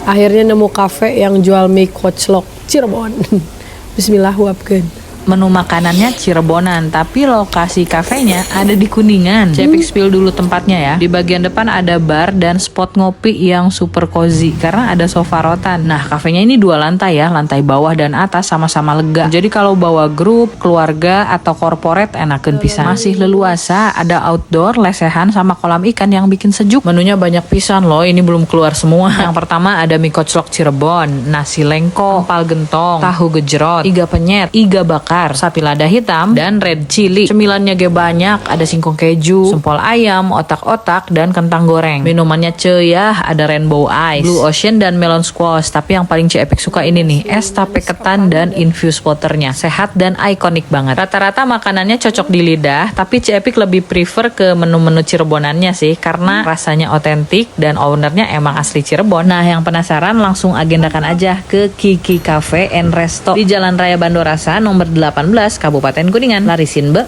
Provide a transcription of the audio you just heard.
Akhirnya nemu kafe yang jual mie koclok Cirebon. Bismillah huapkeun. Menu makanannya Cirebonan, tapi lokasi kafenya ada di Kuningan. Cepik spill dulu tempatnya ya. Di bagian depan ada bar dan spot ngopi yang super cozy karena ada sofa rotan. Nah, kafenya ini 2 lantai ya, lantai bawah dan atas sama-sama lega. Jadi kalau bawa grup, keluarga atau corporate enakeun pisan. Masih leluasa, ada outdoor, lesehan sama kolam ikan yang bikin sejuk. Menunya banyak pisan loh, ini belum keluar semua. Yang pertama ada mie koclok Cirebon, nasi lengko, empal gentong, tahu gejrot, iga penyet, iga bakar, sapi lada hitam, dan red chili. Cemilannya ge banyak, ada singkong keju, sempol ayam, otak-otak, dan kentang goreng. Minumannya ceuah, ada rainbow ice, blue ocean, dan melon squash. Tapi yang paling Cepik suka ini nih, es tape ketan dan infused waternya. Sehat dan ikonik banget. Rata-rata makanannya cocok di lidah, tapi Cepik lebih prefer ke menu-menu Cirebonannya sih, karena rasanya otentik dan ownernya emang asli Cirebon. Nah, yang penasaran langsung agendakan aja ke Kiki Cafe and Resto di Jalan Raya Bandorasa nomor 18 Kabupaten Kuningan. Larisin, Be.